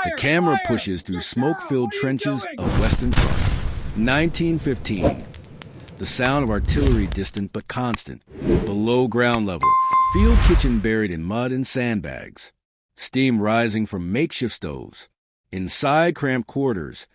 The camera pushes through smoke-filled trenches of Western Front. 1915. The sound of artillery distant but constant. Below ground level, field kitchen buried in mud and sandbags. Steam rising from makeshift stoves. Inside cramped quarters,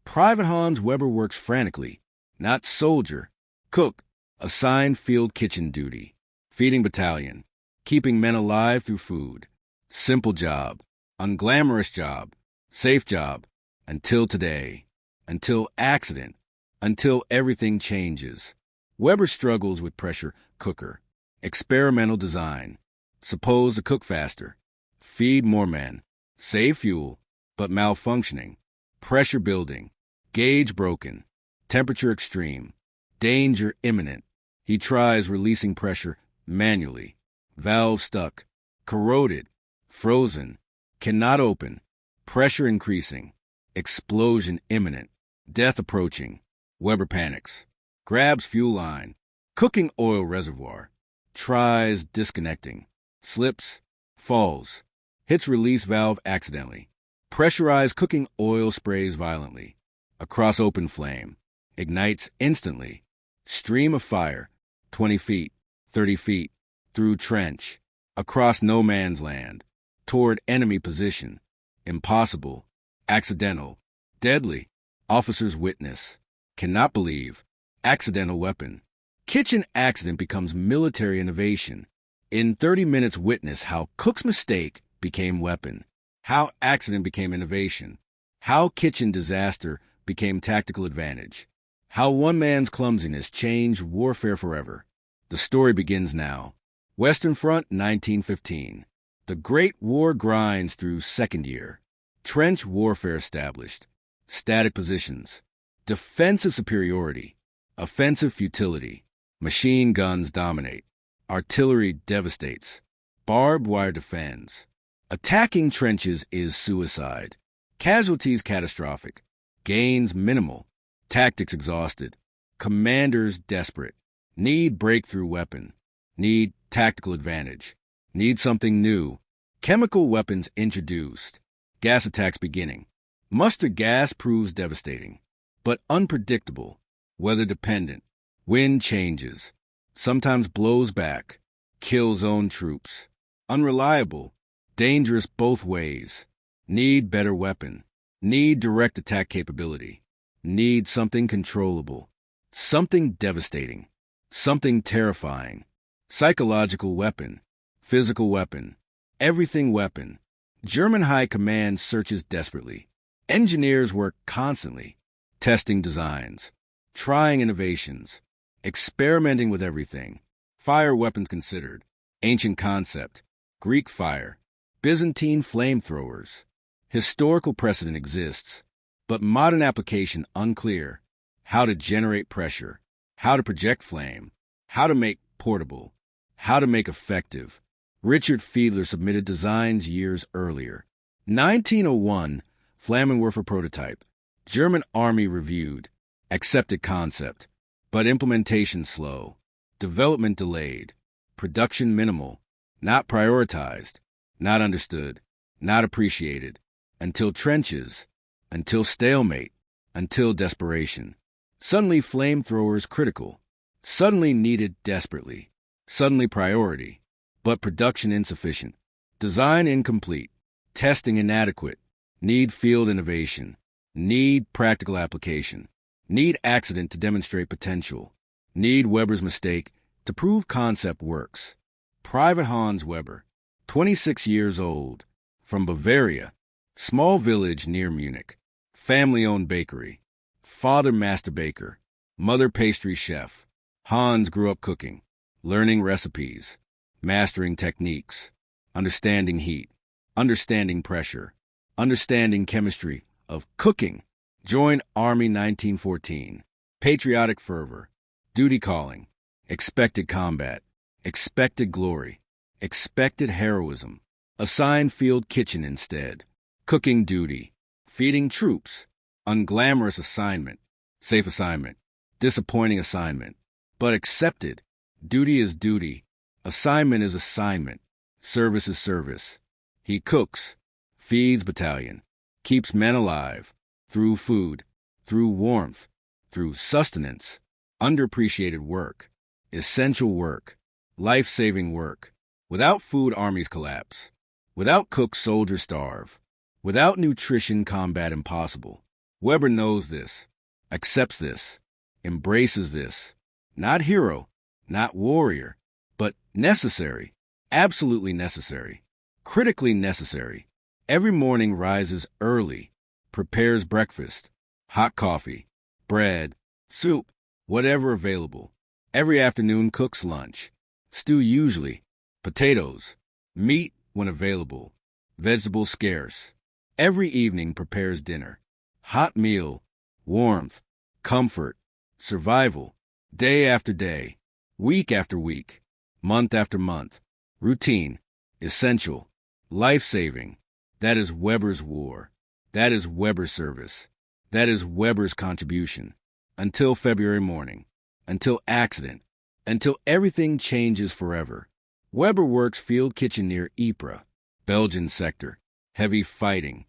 Private Hans Weber works frantically. Not soldier. Cook. Assigned field kitchen duty. Feeding battalion. Keeping men alive through food. Simple job. Unglamorous job. Safe job. Until today. Until accident. Until everything changes. Weber struggles with pressure cooker. Experimental design. Suppose to cook faster. Feed more men. Save fuel, but malfunctioning. Pressure building. Gauge broken. Temperature extreme. Danger imminent. He tries releasing pressure manually. Valve stuck. Corroded. Frozen. Cannot open. Pressure increasing. Explosion imminent. Death approaching. Weber panics. Grabs fuel line. Cooking oil reservoir. Tries disconnecting. Slips. Falls. Hits release valve accidentally. Pressurized cooking oil sprays violently. Across open flame. Ignites instantly. Stream of fire. 20 feet. 30 feet. Through trench. Across no man's land. Toward enemy position. Impossible. Accidental. Deadly. Officers witness. Cannot believe. Accidental weapon. Kitchen accident becomes military innovation. In 30 minutes witness how cook's mistake became weapon. How accident became innovation. How kitchen disaster became tactical advantage. How one man's clumsiness changed warfare forever. The story begins now. Western Front, 1915. The Great War grinds through second year. Trench warfare established. Static positions. Defensive superiority. Offensive futility. Machine guns dominate. Artillery devastates. Barbed wire defends. Attacking trenches is suicide. Casualties catastrophic. Gains minimal. Tactics exhausted. Commanders desperate. Need breakthrough weapon. Need tactical advantage. Need something new. Chemical weapons introduced. Gas attacks beginning. Mustard gas proves devastating. But unpredictable. Weather dependent. Wind changes. Sometimes blows back. Kills own troops. Unreliable. Dangerous both ways. Need better weapon. Need direct attack capability. Need something controllable. Something devastating. Something terrifying. Psychological weapon. Physical weapon. Everything weapon. German high command searches desperately. Engineers work constantly. Testing designs. Trying innovations. Experimenting with everything. Fire weapons considered. Ancient concept. Greek fire. Byzantine flamethrowers. Historical precedent exists, but modern application unclear. How to generate pressure. How to project flame. How to make portable. How to make effective. Richard Fiedler submitted designs years earlier. 1901, Flammenwerfer prototype. German Army reviewed. Accepted concept, but implementation slow. Development delayed. Production minimal. Not prioritized. Not understood. Not appreciated. Until trenches. Until stalemate. Until desperation. Suddenly flamethrowers critical. Suddenly needed desperately. Suddenly priority. But production insufficient. Design incomplete. Testing inadequate. Need field innovation. Need practical application. Need accident to demonstrate potential. Need Weber's mistake to prove concept works. Private Hans Weber, 26 years old, from Bavaria, small village near Munich, family-owned bakery, father master baker, mother pastry chef. Hans grew up cooking, learning recipes, mastering techniques, understanding heat, understanding pressure, understanding chemistry of cooking. Joined Army 1914. Patriotic fervor. Duty calling. Expected combat. Expected glory. Expected heroism. Assigned field kitchen instead. Cooking duty. Feeding troops. Unglamorous assignment. Safe assignment. Disappointing assignment. But accepted. Duty is duty. Assignment is assignment. Service is service. He cooks. Feeds battalion. keeps men alive, through food, through warmth, through sustenance, underappreciated work, essential work, life-saving work. Without food, armies collapse. Without cooks, soldiers starve. Without nutrition, combat impossible. Weber knows this, accepts this, embraces this. Not hero, not warrior, but necessary, absolutely necessary, critically necessary. Every morning rises early, prepares breakfast, hot coffee, bread, soup, whatever available. Every afternoon cooks lunch, stew usually, potatoes, meat when available, vegetables scarce. Every evening prepares dinner, hot meal, warmth, comfort, survival, day after day, week after week, month after month, routine, essential, life-saving. That is Weber's war. That is Weber's service. That is Weber's contribution. Until February morning, until accident, until everything changes forever. Weber works field kitchen near Ypres, Belgian sector. Heavy fighting,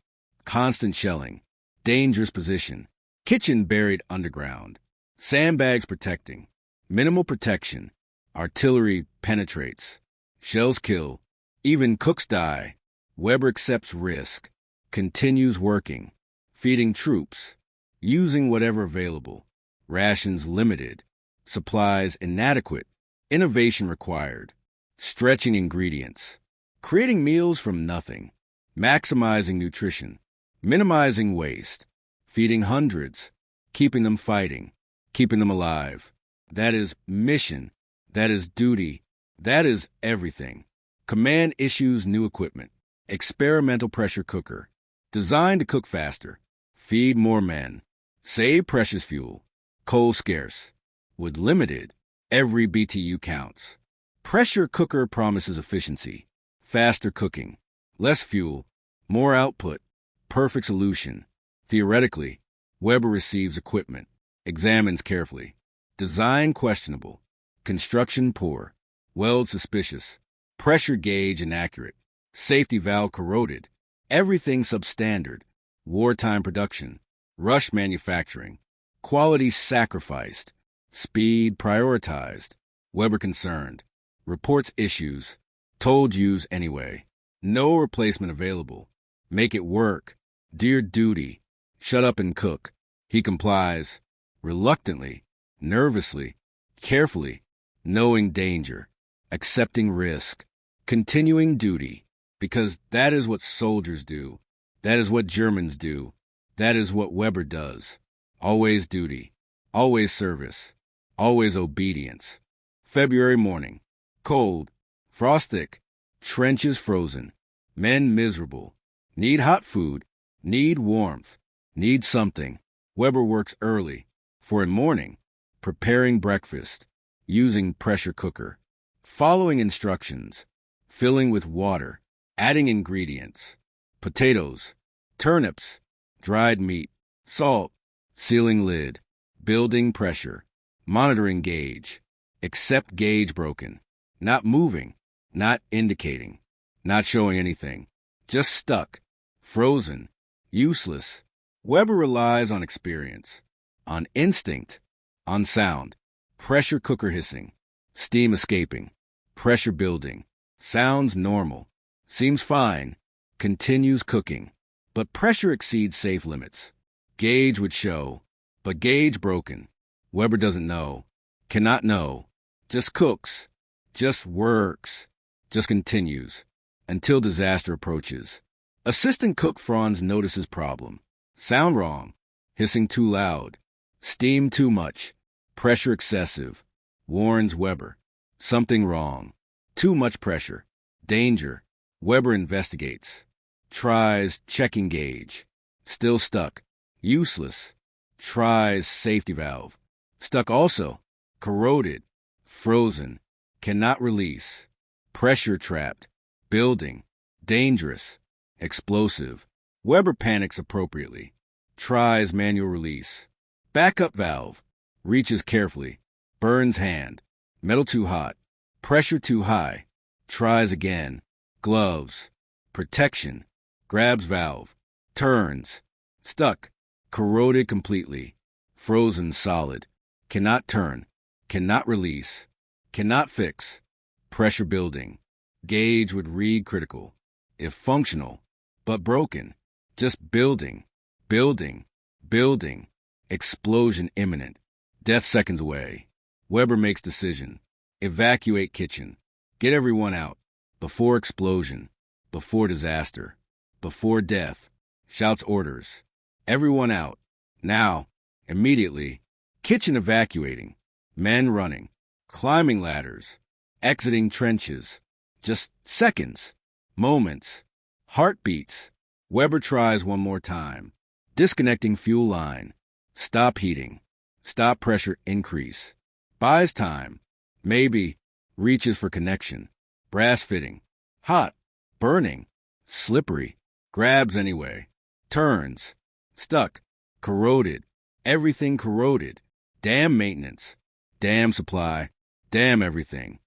constant shelling, dangerous position. Kitchen buried underground. Sandbags protecting. Minimal protection. Artillery penetrates. Shells kill. Even cooks die. Weber accepts risk. Continues working. Feeding troops. Using whatever available. Rations limited. Supplies inadequate. Innovation required. Stretching ingredients. Creating meals from nothing. Maximizing nutrition. Minimizing waste. Feeding hundreds. Keeping them fighting. Keeping them alive. That is mission. That is duty. That is everything. Command issues new equipment. Experimental pressure cooker. Designed to cook faster. Feed more men. Save precious fuel. Coal scarce. Wood limited. Every BTU counts. Pressure cooker promises efficiency. Faster cooking. Less fuel. More output. Perfect solution. Theoretically, Weber receives equipment. Examines carefully. Design questionable. Construction poor. Weld suspicious. Pressure gauge inaccurate. Safety valve corroded. Everything substandard. Wartime production. Rush manufacturing. Quality sacrificed. Speed prioritized. Weber concerned. Reports issues. Told use anyway. No replacement available. Make it work. Dear duty. Shut up and cook. He complies. Reluctantly. Nervously. Carefully. Knowing danger. Accepting risk. Continuing duty. Because that is what soldiers do. That is what Germans do. That is what Weber does. Always duty. Always service. Always obedience. February morning. Cold. Frost thick. Trenches frozen. Men miserable. Need hot food. Need warmth. Need something. Weber works early. For in morning. Preparing breakfast. Using pressure cooker. Following instructions. Filling with water. Adding ingredients. Potatoes. Turnips. Dried meat. Salt. Sealing lid. Building pressure. Monitoring gauge. Except gauge broken. Not moving. Not indicating. Not showing anything. Just stuck. Frozen. Useless. Weber relies on experience. On instinct. On sound. Pressure cooker hissing. Steam escaping. Pressure building. Sounds normal. Seems fine. Continues cooking. But pressure exceeds safe limits. Gauge would show. But gauge broken. Weber doesn't know. Cannot know. Just cooks. Just works. Just continues. Until disaster approaches. Assistant cook Franz notices problem. Sound wrong. Hissing too loud. Steam too much. Pressure excessive. Warns Weber. Something wrong. Too much pressure. Danger. Weber investigates. Tries checking gauge. Still stuck. Useless. Tries safety valve. Stuck also. Corroded. Frozen. Cannot release. Pressure trapped. Building. Dangerous. Explosive. Weber panics appropriately. Tries manual release. Backup valve. Reaches carefully. Burns hand. Metal too hot. Pressure too high. Tries again. Gloves. Protection. Grabs valve. Turns. Stuck. Corroded completely. Frozen solid. Cannot turn. Cannot release. Cannot fix. Pressure building. Gauge would read critical. If functional, but broken. Just building. Building. Building. Explosion imminent. Death seconds away. Weber makes decision. Evacuate kitchen. Get everyone out. Before explosion. Before disaster. Before death. Shouts orders. Everyone out. Now. Immediately. Kitchen evacuating. Men running. Climbing ladders. Exiting trenches. Just seconds. Moments. Heartbeats. Weber tries one more time. Disconnecting fuel line. Stop heating. Stop pressure increase. Buys time. Maybe. Reaches for connection. Brass fitting. Hot. Burning. Slippery. Grabs anyway. Turns. Stuck. Corroded. Everything corroded. Damn maintenance. Damn supply. Damn everything.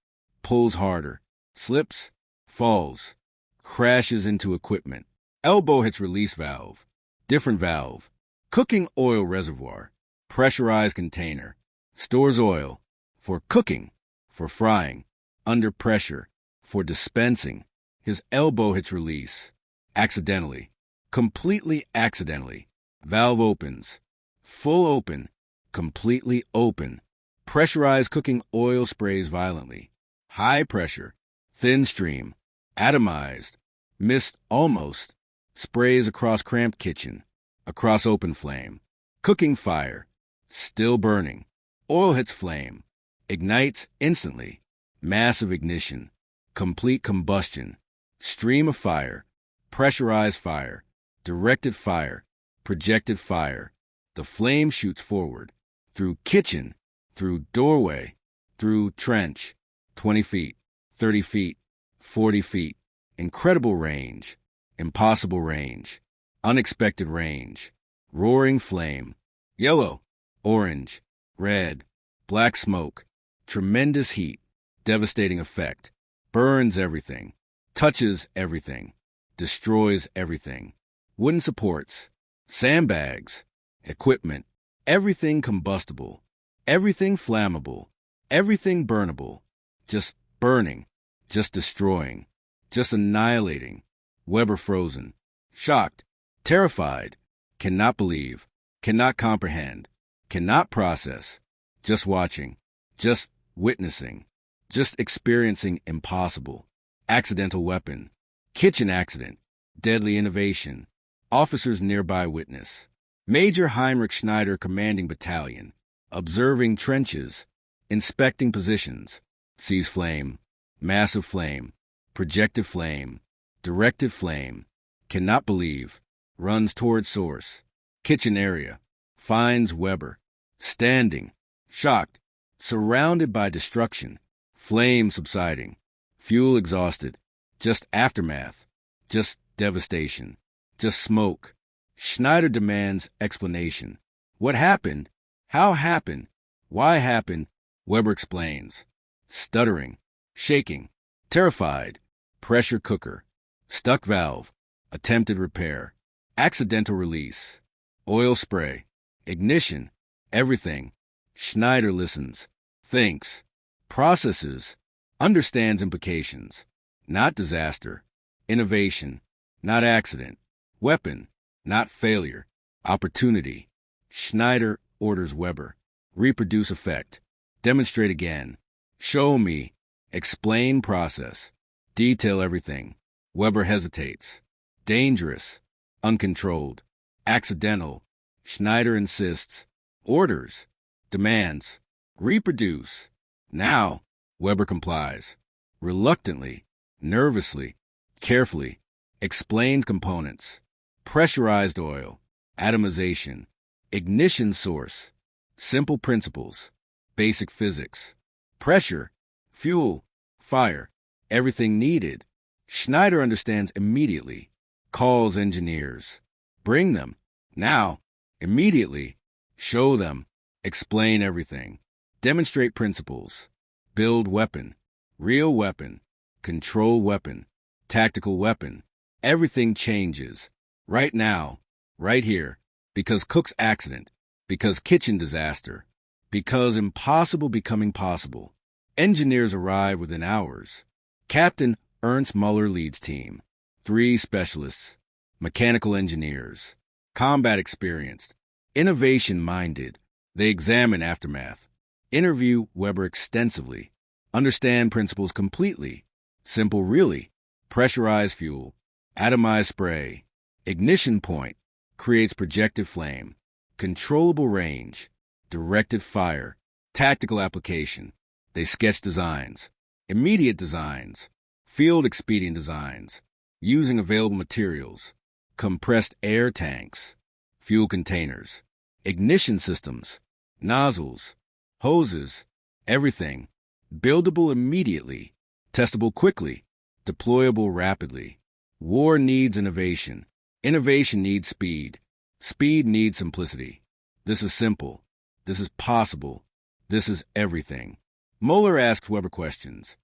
Pulls harder. Slips. Falls. Crashes into equipment. Elbow hits release valve. Different valve. Cooking oil reservoir. Pressurized container. Stores oil. For cooking. For frying. Under pressure. For dispensing. His elbow hits release. Accidentally. Completely accidentally. Valve opens. Full open. Completely open. Pressurized cooking oil sprays violently. High pressure. Thin stream. Atomized. Mist almost. Sprays across cramped kitchen. Across open flame. Cooking fire. Still burning. Oil hits flame. Ignites instantly. Massive ignition. Complete combustion. Stream of fire. Pressurized fire. Directed fire. Projected fire. The flame shoots forward. Through kitchen. Through doorway. Through trench. 20 feet. 30 feet. 40 feet. Incredible range. Impossible range. Unexpected range. Roaring flame. Yellow. Orange. Red. Black smoke. Tremendous heat. Devastating effect. Burns everything. Touches everything. Destroys everything. Wooden supports. Sandbags. Equipment. Everything combustible. Everything flammable. Everything burnable. Just burning. Just destroying. Just annihilating. Weber frozen. Shocked. Terrified. Cannot believe. Cannot comprehend. Cannot process. Just watching. Just witnessing. Just experiencing impossible. Accidental weapon. Kitchen accident. Deadly innovation. Officers nearby witness. Major Heinrich Schneider commanding battalion. Observing trenches. Inspecting positions. Sees flame. Massive flame. Projected flame. Directed flame. Cannot believe. Runs toward source. Kitchen area. Finds Weber. Standing. Shocked. Surrounded by destruction. Flame subsiding. Fuel exhausted. Just aftermath. Just devastation. Just smoke. Schneider demands explanation. What happened? How happened? Why happened? Weber explains. Stuttering. Shaking. Terrified. Pressure cooker. Stuck valve. Attempted repair. Accidental release. Oil spray. Ignition. Everything. Schneider listens. Thinks. Processes. Understands implications. Not disaster. Innovation. Not accident. Weapon. Not failure. Opportunity. Schneider orders Weber. Reproduce effect. Demonstrate again. Show me. Explain process. Detail everything. Weber hesitates. Dangerous. Uncontrolled. Accidental. Schneider insists. Orders. Demands. Reproduce. Now. Weber complies. Reluctantly. Nervously. Carefully. Explains components. Pressurized oil. Atomization. Ignition source. Simple principles. Basic physics. Pressure. Fuel. Fire. Everything needed. Schneider understands immediately. Calls engineers. Bring them. Now. Immediately. Show them. Explain everything. Demonstrate principles. Build weapon. Real weapon. Control weapon. Tactical weapon. Everything changes. Right now. right here, because cook's accident, because kitchen disaster, because impossible becoming possible. Engineers arrive within hours. Captain Ernst Muller leads team. 3 specialists, mechanical engineers, combat experienced, innovation-minded. They examine aftermath, interview Weber extensively, understand principles completely. Simple really. Pressurized fuel, atomized spray, ignition point, creates projected flame, controllable range, directed fire, tactical application. They sketch designs, immediate designs, field expedient designs, using available materials, compressed air tanks, fuel containers, ignition systems, nozzles, hoses, everything, buildable immediately, testable quickly, deployable rapidly. War needs innovation. Innovation needs speed. Speed needs simplicity. This is simple. This is possible. This is everything. Muller asks Weber questions.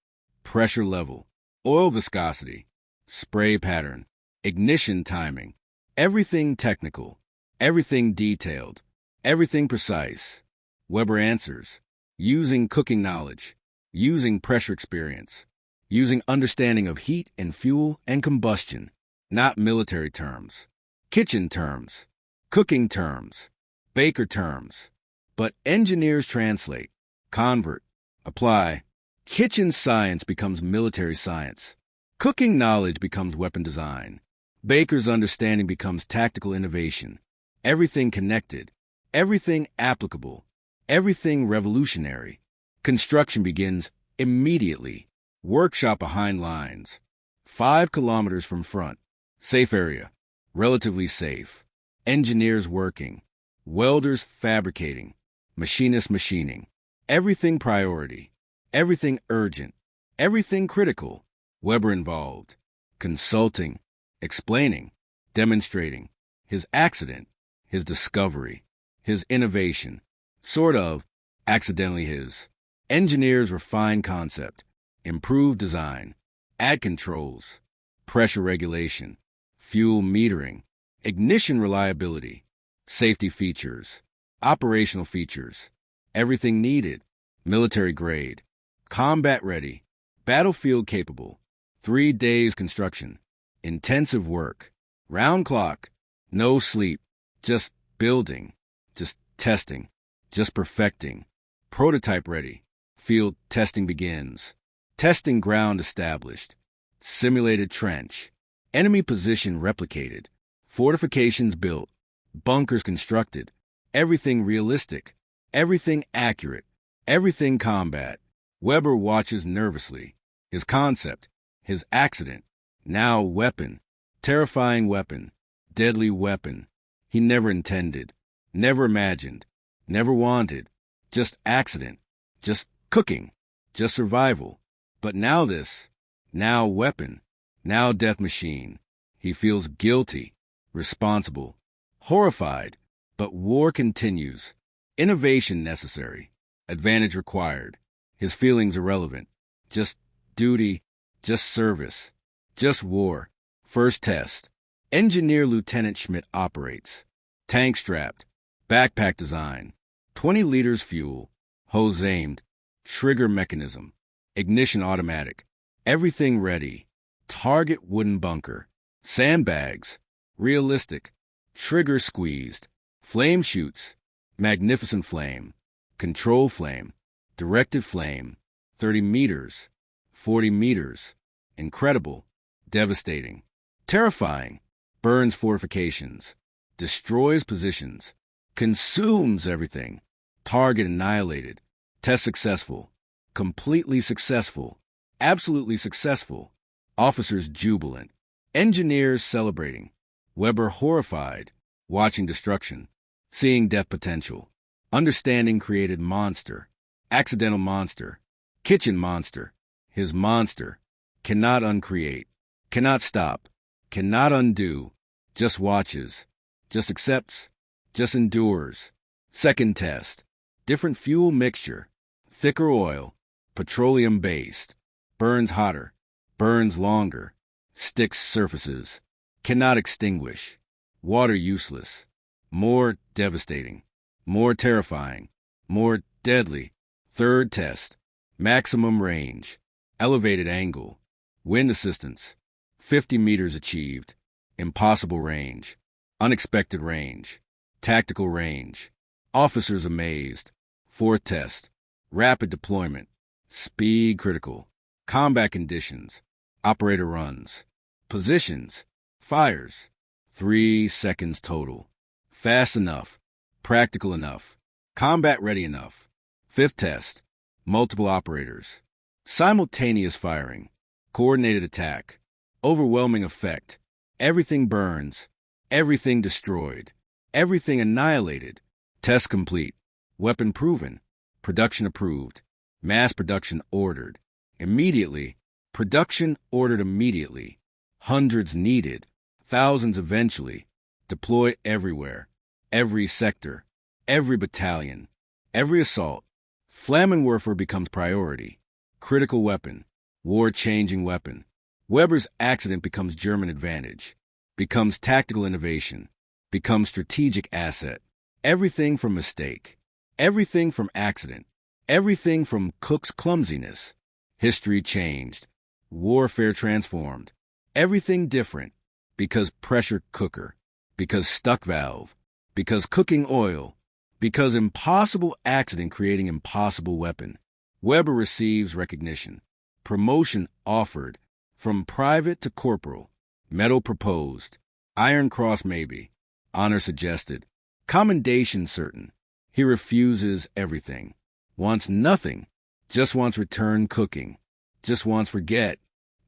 Pressure level, oil viscosity, spray pattern, ignition timing, everything technical, everything detailed, everything precise. Weber answers, using cooking knowledge, using pressure experience, using understanding of heat and fuel and combustion, not military terms, kitchen terms, cooking terms, baker terms. But engineers translate, convert, apply. Kitchen science becomes military science. Cooking knowledge becomes weapon design. Baker's understanding becomes tactical innovation. Everything connected, everything applicable, everything revolutionary. Construction begins immediately. Workshop behind lines. 5 kilometers from front. Safe area. Relatively safe. Engineers working. Welders fabricating. Machinists machining. Everything priority. Everything urgent. Everything critical. Weber involved. Consulting. Explaining. Demonstrating. His accident. His discovery. His innovation. Sort of. Accidentally his. Engineers refine concept. Improve design. Add controls. Pressure regulation. Fuel metering. Ignition reliability. Safety features. Operational features. Everything needed. Military grade. Combat ready. Battlefield capable. 3 days construction. Intensive work. Round clock. No sleep. Just building. Just testing. Just perfecting. Prototype ready. Field testing begins. Testing ground established. Simulated trench. Enemy position replicated. Fortifications built. Bunkers constructed. Everything realistic. Everything accurate. Everything combat. Weber watches nervously. His concept. His accident. Now weapon. Terrifying weapon. Deadly weapon. He never intended. Never imagined. Never wanted. Just accident. Just cooking. Just survival. But now this. Now weapon. Now death machine. He feels guilty. Responsible. Horrified. But war continues. Innovation necessary. Advantage required. His feelings irrelevant. Just duty. Just service. Just war. First test. Engineer Lieutenant Schmidt operates. Tank strapped. Backpack design. 20 liters fuel. Hose aimed. Trigger mechanism. Ignition automatic. Everything ready. Target wooden bunker. Sandbags. Realistic. Trigger squeezed. Flame shoots. Magnificent flame. Control flame. Directed flame. 30 meters. 40 meters. Incredible. Devastating. Terrifying. Burns fortifications. Destroys positions. Consumes everything. Target annihilated. Test successful. Completely successful. Absolutely successful. Officers jubilant. Engineers celebrating. Weber horrified. Watching destruction. Seeing death potential. Understanding created monster. Accidental monster. Kitchen monster. His monster. Cannot uncreate. Cannot stop. Cannot undo. Just watches. Just accepts. Just endures. Second test. Different fuel mixture. Thicker oil. Petroleum-based. Burns hotter. Burns longer. Sticks surfaces. Cannot extinguish. Water useless. More devastating. More terrifying. More deadly. Third test. Maximum range. Elevated angle. Wind assistance. 50 meters achieved. Impossible range. Unexpected range. Tactical range. Officers amazed. Fourth test. Rapid deployment. Speed critical. Combat conditions. Operator runs. Positions. Fires. 3 seconds total. Fast enough. Practical enough. Combat ready enough. Fifth test. Multiple operators. Simultaneous firing. Coordinated attack. Overwhelming effect. Everything burns. Everything destroyed. Everything annihilated. Test complete. Weapon proven. Production approved. Mass production ordered. Immediately. Production ordered immediately. Hundreds needed. Thousands eventually. Deploy everywhere. Every sector. Every battalion. Every assault. Flamethrower becomes priority. Critical weapon. War-changing weapon. Weber's accident becomes German advantage. Becomes tactical innovation. Becomes strategic asset. Everything from mistake. Everything from accident. Everything from Cook's clumsiness. History changed. Warfare transformed. Everything different. Because pressure cooker. Because stuck valve. Because cooking oil. Because impossible accident creating impossible weapon. Weber receives recognition. Promotion offered. From private to corporal. Medal proposed. Iron Cross maybe. Honor suggested. Commendation certain. He refuses everything. Wants nothing. Just wants return cooking. Just wants forget.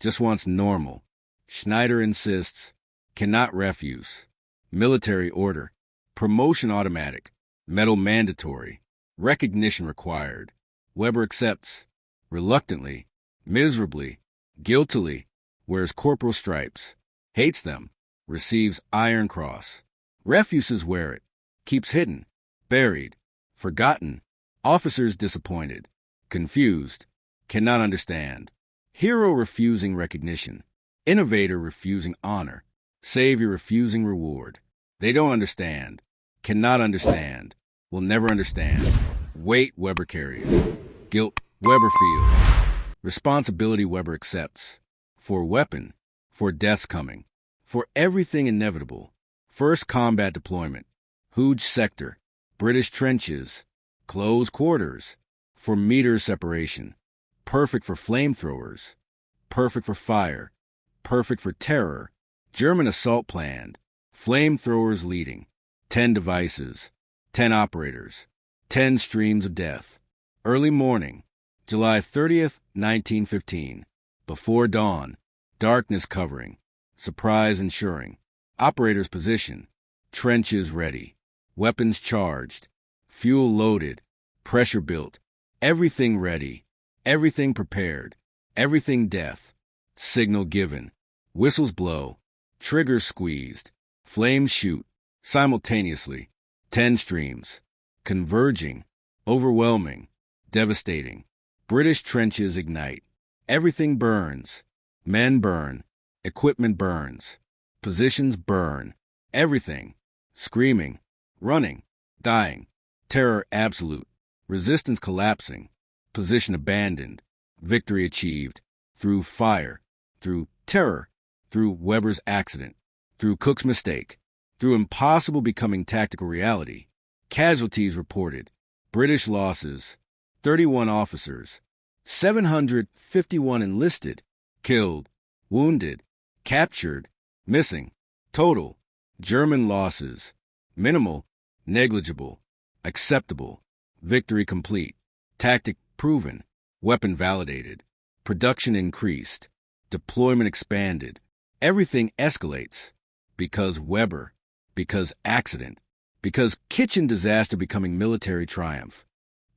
Just wants normal. Schneider insists. Cannot refuse. Military order. Promotion automatic. Medal mandatory. Recognition required. Weber accepts. Reluctantly. Miserably. Guiltily. Wears corporal stripes. Hates them. Receives Iron Cross. Refuses wear it. Keeps hidden. Buried. Forgotten. Officers disappointed. Confused. Cannot understand. Hero refusing recognition. Innovator refusing honor. Savior refusing reward. They don't understand. Cannot understand. Will never understand. Weight Weber carries. Guilt Weber feels. Responsibility Weber accepts. For weapon. For death's coming. For everything inevitable. First combat deployment. Huge sector. British trenches. Close quarters. For meters separation. Perfect for flamethrowers. Perfect for fire. Perfect for terror. German assault planned. Flamethrowers leading. 10 devices. 10 operators. 10 streams of death. Early morning. July 30th, 1915. Before dawn. Darkness covering. Surprise ensuring. Operators position. Trenches ready. Weapons charged. Fuel loaded. Pressure built. Everything ready. Everything prepared. Everything death. Signal given. Whistles blow. Triggers squeezed. Flames shoot. Simultaneously. 10 streams. Converging. Overwhelming. Devastating. British trenches ignite. Everything burns. Men burn. Equipment burns. Positions burn. Everything. Screaming. Running. Dying. Terror absolute. Resistance collapsing. Position abandoned. Victory achieved. Through fire. Through terror. Through Weber's accident. Through Cook's mistake. Through impossible becoming tactical reality. Casualties reported. British losses. 31 officers. 751 enlisted. Killed. Wounded. Captured. Missing. Total. German losses. Minimal. Negligible. Acceptable. Victory complete. Tactic proven. Weapon validated. Production increased. Deployment expanded. Everything escalates. Because Weber. Because accident. Because kitchen disaster becoming military triumph.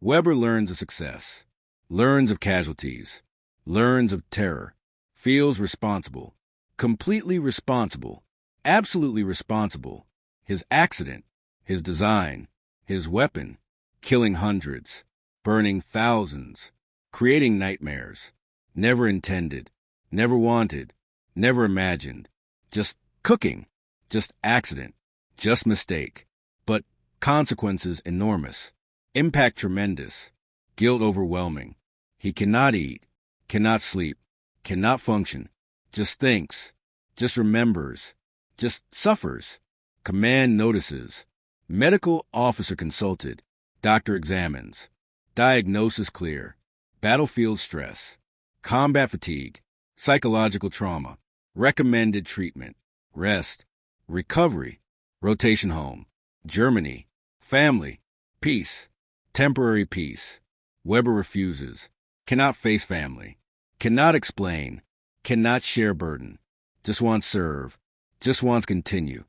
Weber learns of success. Learns of casualties. Learns of terror. Feels responsible. Completely responsible. Absolutely responsible. His accident. His design. His weapon. Killing hundreds. Burning thousands. Creating nightmares. Never intended. Never wanted. Never imagined. Just cooking. Just accident. just mistake. But consequences enormous, impact tremendous, guilt overwhelming. He cannot eat, cannot sleep, cannot function, just thinks, just remembers, just suffers. Command notices. Medical officer consulted. Doctor examines. Diagnosis clear. Battlefield stress. Combat fatigue. Psychological trauma. Recommended treatment. Rest. Recovery. Rotation home. Germany. Family. Peace. Temporary peace. Weber refuses. Cannot face family. Cannot explain. Cannot share burden. Just wants serve. Just wants continue.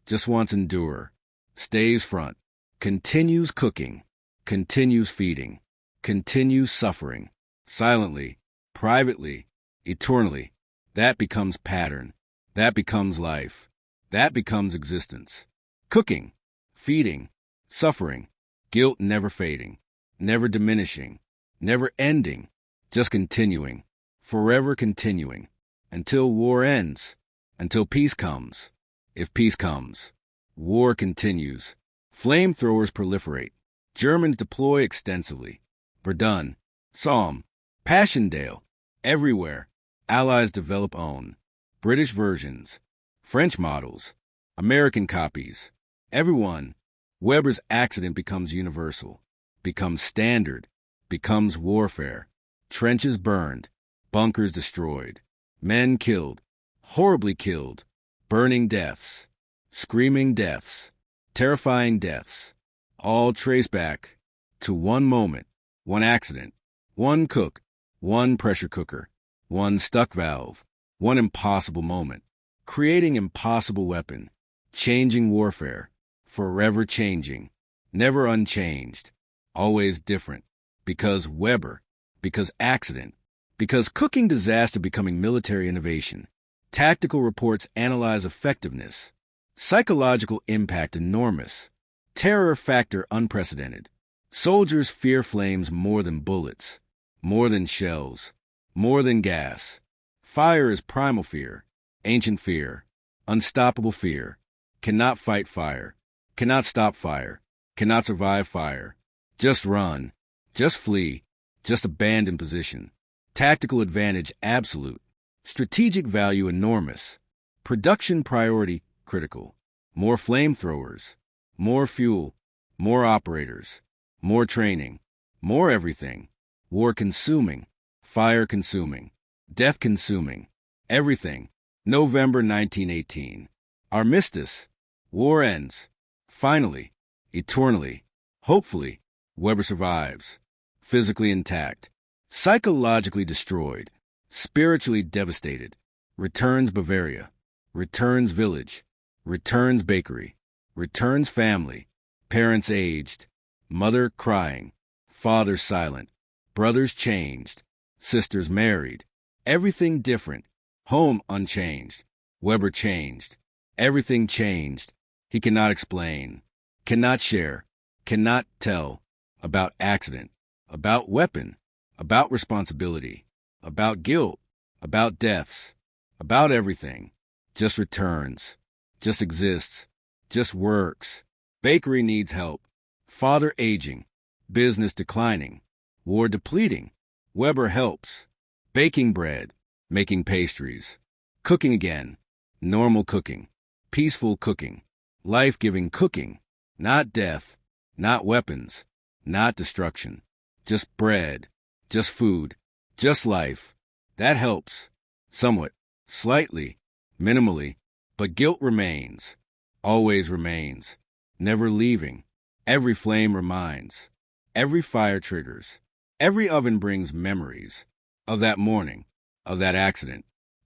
Just wants endure. Stays front. Continues cooking. Continues feeding. Continues suffering. Silently. Privately. Eternally. That becomes pattern. That becomes life. That becomes existence. Cooking. Feeding. Suffering. Guilt never fading. Never diminishing. Never ending. Just continuing. Forever continuing. Until war ends. Until peace comes. If peace comes, war continues. Flamethrowers proliferate. Germans deploy extensively. Verdun, Somme, Passchendaele, everywhere. Allies develop own. British versions, French models, American copies. Everyone. Weber's accident becomes universal, becomes standard, becomes warfare. Trenches burned, bunkers destroyed, men killed, horribly killed. Burning deaths, screaming deaths, terrifying deaths, all trace back to one moment, one accident, one cook, one pressure cooker, one stuck valve, one impossible moment, creating impossible weapon, changing warfare, forever changing, never unchanged, always different, because Weber, because accident, because cooking disaster becoming military innovation. Tactical reports analyze effectiveness. Psychological impact enormous. Terror factor unprecedented. Soldiers fear flames more than bullets, more than shells, more than gas. Fire is primal fear, ancient fear, unstoppable fear. Cannot fight fire, cannot stop fire, cannot survive fire. Just run, just flee, just abandon position. Tactical advantage absolute. Strategic value enormous. Production priority critical. More flamethrowers. More fuel. More operators. More training. More everything. War consuming. Fire consuming. Death consuming. Everything. November 1918. Armistice. War ends. Finally. Eternally. Hopefully. Weber survives. Physically intact. Psychologically destroyed. Spiritually devastated. Returns Bavaria. Returns village. Returns bakery. Returns family. Parents aged. Mother crying. Father silent. Brothers changed. Sisters married. Everything different. Home unchanged. Weber changed. Everything changed. He cannot explain. Cannot share. Cannot tell. About accident. About weapon. About responsibility. About guilt, about deaths, about everything. Just returns, just exists, just works. Bakery needs help. Father aging, business declining, war depleting. Weber helps. Baking bread, making pastries. Cooking again, normal cooking, peaceful cooking, life-giving cooking. Not death, not weapons, not destruction. Just bread, just food. Just life. That helps. Somewhat. Slightly. Minimally. But guilt remains. Always remains. Never leaving. Every flame reminds. Every fire triggers. Every oven brings memories. Of that morning. Of that accident.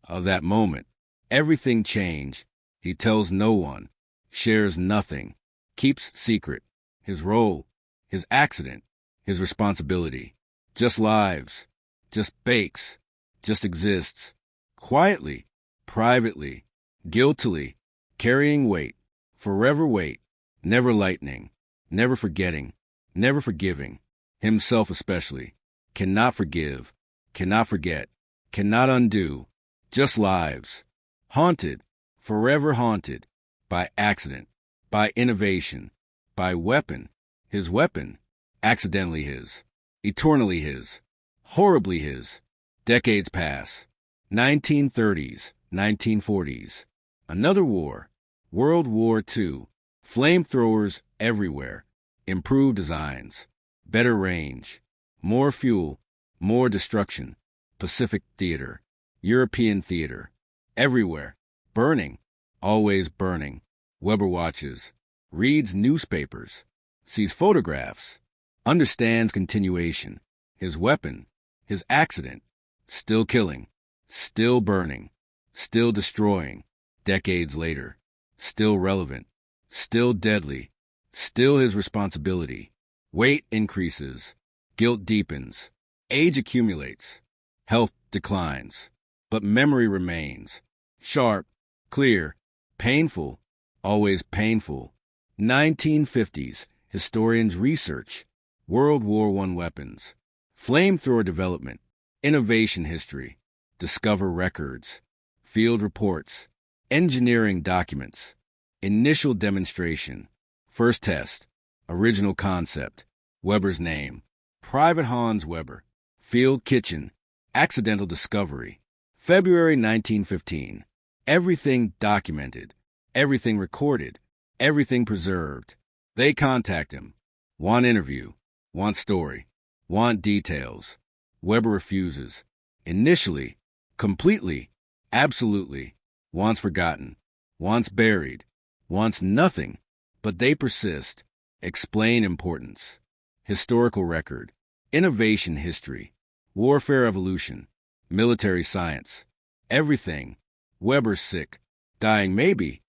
Of that moment. Everything changed. He tells no one. Shares nothing. Keeps secret. His role. His accident. His responsibility. Just lives. Just bakes, just exists, quietly, privately, guiltily, carrying weight, forever weight, never lightening, never forgetting, never forgiving, himself especially, cannot forgive, cannot forget, cannot undo, just lives, haunted, forever haunted, by accident, by innovation, by weapon, his weapon, accidentally his, eternally his, horribly his. Decades pass. 1930s, 1940s. Another war. World War II. Flamethrowers everywhere. Improved designs. Better range. More fuel. More destruction. Pacific theater. European theater. Everywhere. Burning. Always burning. Weber watches. Reads newspapers. Sees photographs. Understands continuation. His weapon. His accident. Still killing. Still burning. Still destroying. Decades later. Still relevant. Still deadly. Still his responsibility. Weight increases. Guilt deepens. Age accumulates. Health declines. But memory remains. Sharp. Clear. Painful. Always painful. 1950s. Historians research. World War I weapons. Flamethrower development. Innovation history. Discover records. Field reports. Engineering documents. Initial demonstration. First test. Original concept. Weber's name. Private Hans Weber. Field kitchen. Accidental discovery. February 1915. Everything documented. Everything recorded. Everything preserved. They contact him. Want interview. Want story. Want details. Weber refuses. Initially. Completely. Absolutely. Wants forgotten. Wants buried. Wants nothing. But they persist. Explain importance. Historical record. Innovation history. Warfare evolution. Military science. Everything. Weber sick. Dying maybe.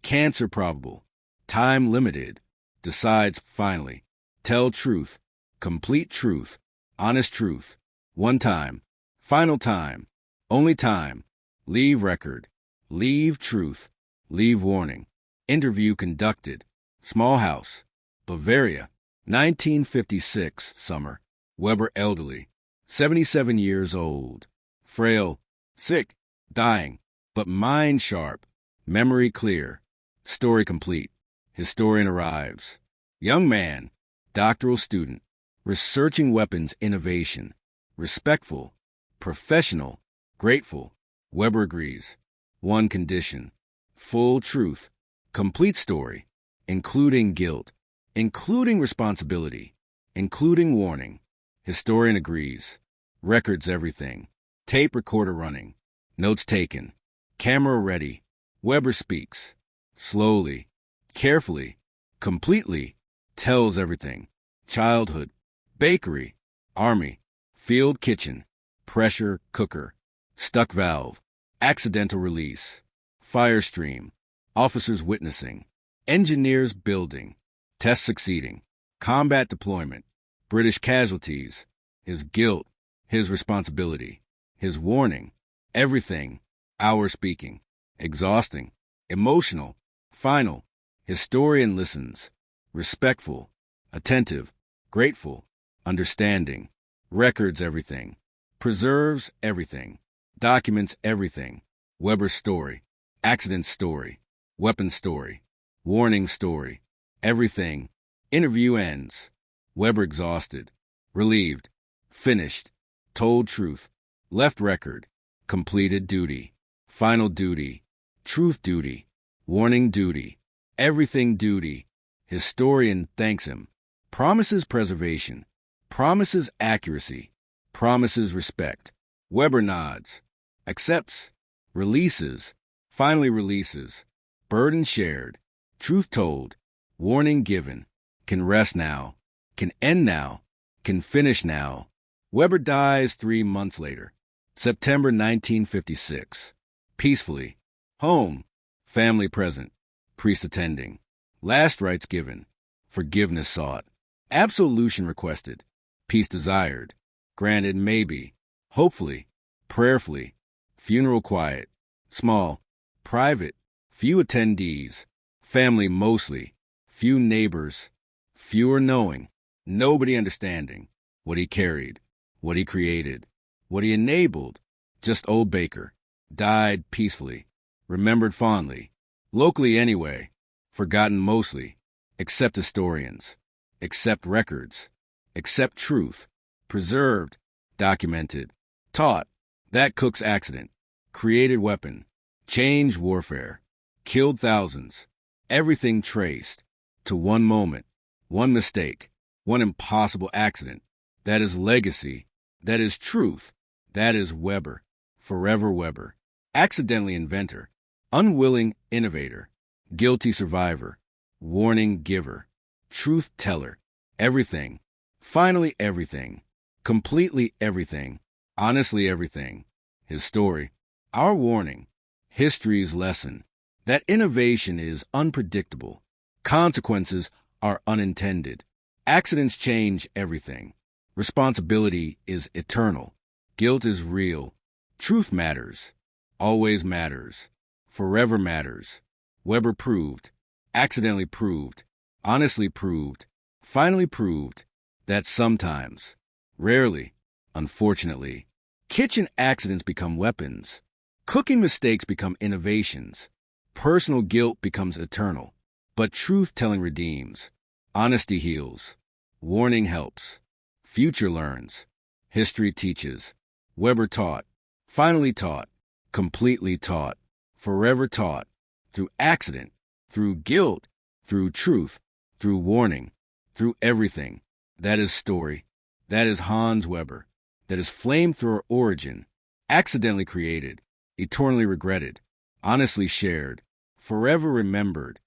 Cancer probable. Time limited. Decides finally. Tell truth. Complete truth. Honest truth. One time. Final time. Only time. Leave record. Leave truth. Leave warning. Interview conducted. Small house. Bavaria. 1956 summer. Weber elderly. 77 years old. Frail. Sick. Dying. But mind sharp. Memory clear. Story complete. Historian arrives. Young man. Doctoral student. Researching weapons innovation. Respectful. Professional. Grateful. Weber agrees. One condition. Full truth. Complete story. Including guilt. Including responsibility. Including warning. Historian agrees. Records everything. Tape recorder running. Notes taken. Camera ready. Weber speaks. Slowly. Carefully. Completely. Tells everything. Childhood. Bakery. Army. Field kitchen. Pressure cooker. Stuck valve. Accidental release. Fire stream. Officers witnessing. Engineers building. Test succeeding. Combat deployment. British casualties. His guilt. His responsibility. His warning. Everything. Our speaking. Exhausting. Emotional. Final. Historian listens. Respectful. Attentive. Grateful. Understanding. Records everything. Preserves everything. Documents everything. Weber's story. Accident story. Weapon story. Warning story. Everything. Interview ends. Weber exhausted. Relieved. Finished. Told truth. Left record. Completed duty. Final duty. Truth duty. Warning duty. Everything duty. Historian thanks him. Promises preservation. Promises accuracy. Promises respect. Weber nods. Accepts. Releases. Finally releases. Burden shared. Truth told. Warning given. Can rest now. Can end now. Can finish now. Weber dies 3 months later. September 1956. Peacefully. Home. Family present. Priest attending. Last rites given. Forgiveness sought. Absolution requested. Peace desired. Granted maybe. Hopefully. Prayerfully. Funeral quiet. Small. Private. Few attendees. Family mostly. Few neighbors. Fewer knowing. Nobody understanding. What he carried. What he created. What he enabled. Just old Baker. Died peacefully. Remembered fondly. Locally anyway. forgotten mostly, except historians, except records, except truth, preserved, documented, taught, that Cook's accident, created weapon, changed warfare, killed thousands, everything traced to one moment, one mistake, one impossible accident. That is legacy, that is truth, that is Weber, forever Weber, accidentally inventor, unwilling innovator, guilty survivor, warning giver, truth teller, everything, finally everything, completely everything, honestly everything, his story, our warning, history's lesson, that innovation is unpredictable, consequences are unintended, accidents change everything, responsibility is eternal, guilt is real, truth matters, always matters, forever matters, Weber proved, accidentally proved, honestly proved, finally proved, that sometimes, rarely, unfortunately, kitchen accidents become weapons, cooking mistakes become innovations, personal guilt becomes eternal, but truth-telling redeems, honesty heals, warning helps, future learns, history teaches, Weber taught, finally taught, completely taught, forever taught, through accident, through guilt, through truth, through warning, through everything. That is story. That is Hans Weber. That is Flamethrower origin, accidentally created, eternally regretted, honestly shared, forever remembered,